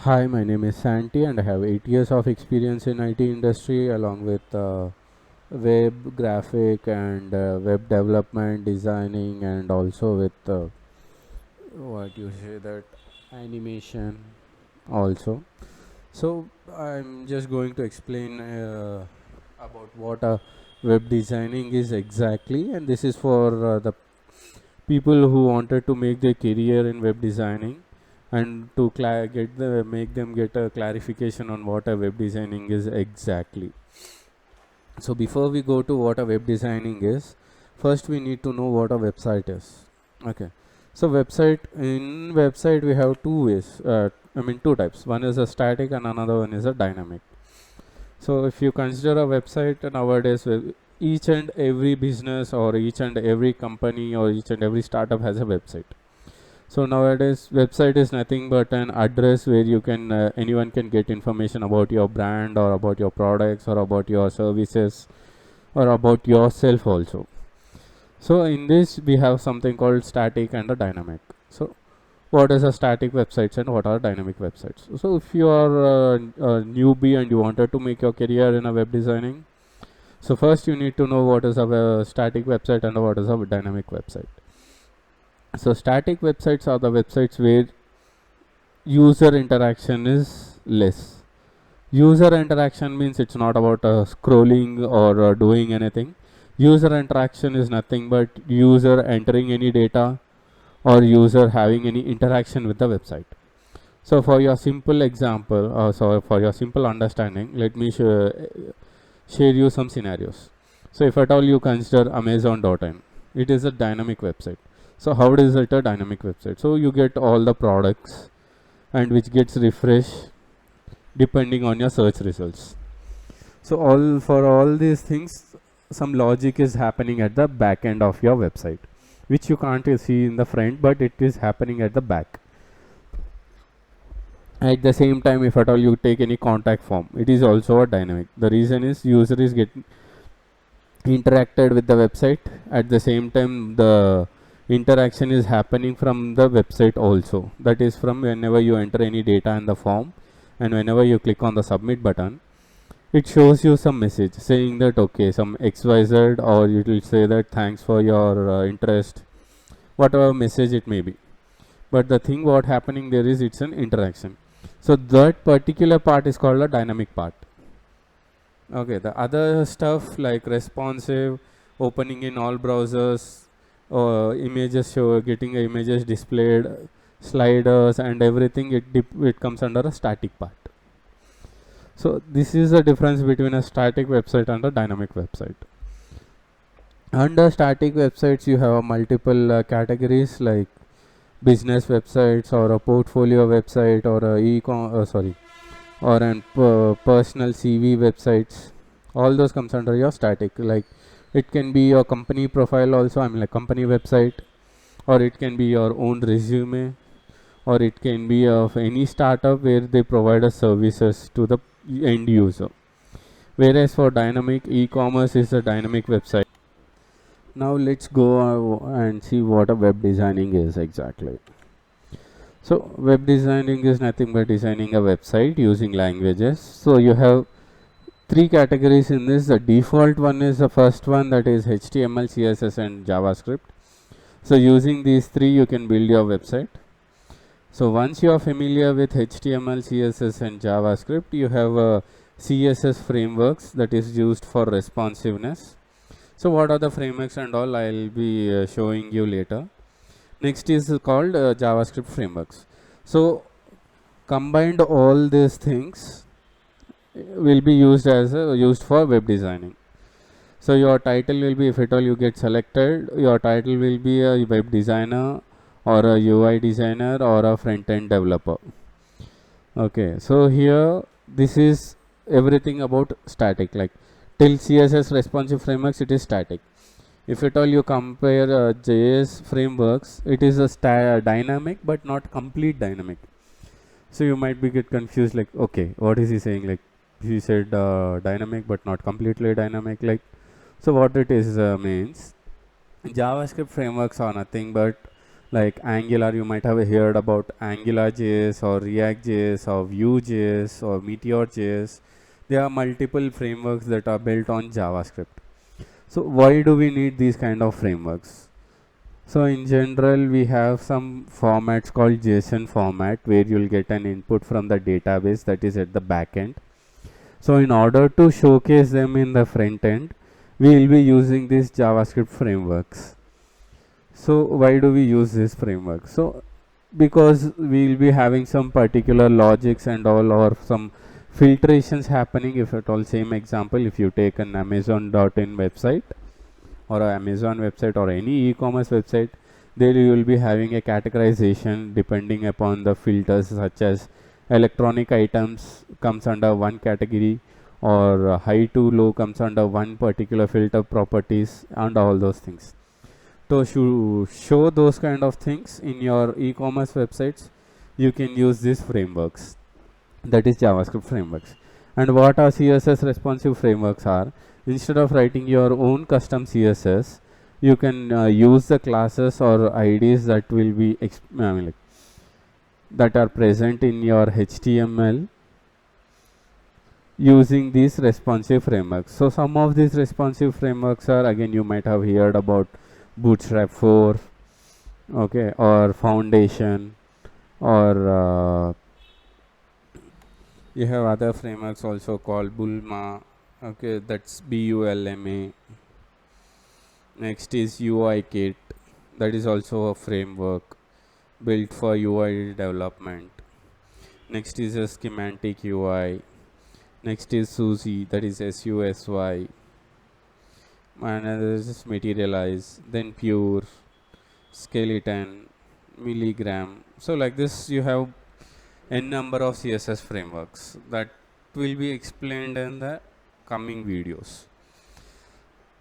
Hi, my name is Santi and I have 8 years of experience in IT industry along with web graphic and web development designing and also with what you say that animation also. So I'm just going to explain about what web designing is exactly, and this is for the people who wanted to make their career in web designing and to make them get a clarification on what a web designing is exactly. So before we go to what a web designing is, first we need to know what a website is. Okay, so website we have two ways, two types. One is a static and another one is a dynamic. So if you consider a website nowadays, each and every business or each and every company or each and every startup has a website. So nowadays, website is nothing but an address where you can anyone can get information about your brand or about your products or about your services or about yourself also. So in this, we have something called static and a dynamic. So what is a static websites and what are dynamic websites? So if you are a newbie and you wanted to make your career in a web designing, so first you need to know what is a static website and what is a dynamic website. So static websites are the websites where user interaction is less. User interaction means it's not about scrolling or doing anything. User interaction is nothing but user entering any data or user having any interaction with the website. So for your simple example, so for your simple understanding, let me share you some scenarios. So if at all you consider Amazon.in, it is a dynamic website. So how is it a dynamic website? So you get all the products and which gets refreshed depending on your search results. So all these things, some logic is happening at the back end of your website, which you can't see in the front, but it is happening at the back. At the same time, if at all you take any contact form, it is also a dynamic. The reason is user is getting interacted with the website. At the same time, the interaction is happening from the website also. That is from whenever you enter any data in the form and whenever you click on the submit button, it shows you some message saying that okay, some xyz, or it will say that thanks for your interest, whatever message it may be. But the thing what happening there is it's an interaction. So that particular part is called a dynamic part. Okay, the other stuff like responsive, opening in all browsers, images show, getting images displayed, sliders and everything, it comes under a static part. So this is the difference between a static website and a dynamic website. Under static websites, you have multiple categories like business websites or a portfolio website or a or an personal CV websites. All those comes under your static. Like it can be your company profile also. Like company website, or it can be your own resume, or it can be of any startup where they provide a services to the end user. Whereas for dynamic e-commerce is a dynamic website. Now let's go and see what a web designing is exactly. So web designing is nothing but designing a website using languages. So you have three categories in this. The default one is the first one, that is HTML, CSS and JavaScript. So using these three you can build your website. So once you are familiar with HTML, CSS and JavaScript, you have CSS frameworks that is used for responsiveness. So what are the frameworks and all, I'll be showing you later. Next is called JavaScript frameworks. So combined all these things will be used for web designing. So your title will be, if at all you get selected, your title will be a web designer or a UI designer or a front end developer. Okay, so here this is everything about static. Like till CSS responsive frameworks, it is static. If at all you compare JS frameworks, it is a dynamic but not complete dynamic. So you might be get confused, like okay, what is he saying? Like he said dynamic but not completely dynamic. Like so what it is means JavaScript frameworks are nothing but Like Angular, you might have heard about AngularJS or React.js or Vue.js or Meteor.js. There are multiple frameworks that are built on JavaScript. So why do we need these kind of frameworks? So in general, we have some formats called JSON format where you'll get an input from the database that is at the back end. So in order to showcase them in the front end, we will be using these JavaScript frameworks. So why do we use this framework? So because we will be having some particular logics and all, or some filtrations happening. If at all, same example, if you take an Amazon.in website or a Amazon website or any e-commerce website, there you will be having a categorization depending upon the filters, such as electronic items comes under one category, or high to low comes under one particular filter properties, and all those things. To show those kind of things in your e-commerce websites, you can use these frameworks, that is JavaScript frameworks. And what our CSS responsive frameworks are, instead of writing your own custom CSS, you can use the classes or IDs that will be that are present in your HTML using these responsive frameworks. So some of these responsive frameworks are, again, you might have heard about Bootstrap 4, okay, or Foundation, or you have other frameworks also called Bulma, okay, that's Bulma. Next is UIKit, that is also a framework built for UI development. Next is a Schematic UI. Next is Susy, that is SUSY. Another is Materialize, then Pure, Skeleton, Milligram. So like this, you have n number of CSS frameworks that will be explained in the coming videos.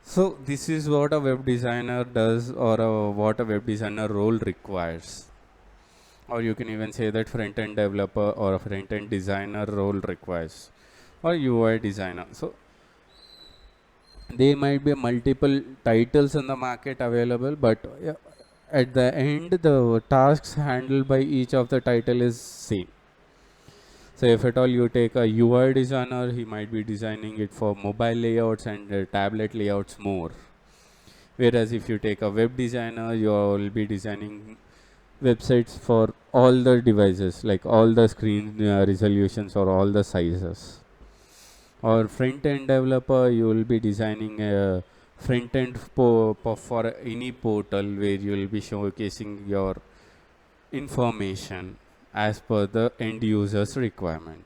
So this is what a web designer does, or what a web designer role requires, or you can even say that front-end developer or a front-end designer role requires, or UI designer. So there might be multiple titles in the market available, but at the end, the tasks handled by each of the title is same. So if at all you take a UI designer, he might be designing it for mobile layouts and tablet layouts more. Whereas if you take a web designer, you will be designing websites for all the devices, like all the screen resolutions or all the sizes. Or front-end developer, you will be designing a front-end for any portal where you will be showcasing your information as per the end user's requirement.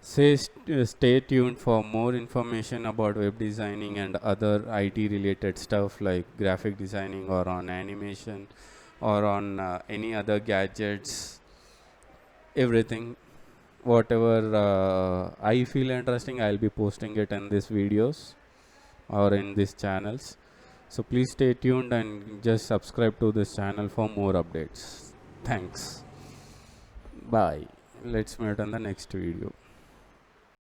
Stay tuned for more information about web designing and other IT related stuff like graphic designing, or on animation, or on any other gadgets, everything. Whatever I feel interesting, I'll be posting it in these videos or in these channels. So please stay tuned and just subscribe to this channel for more updates. Thanks. Bye. Let's meet on the next video.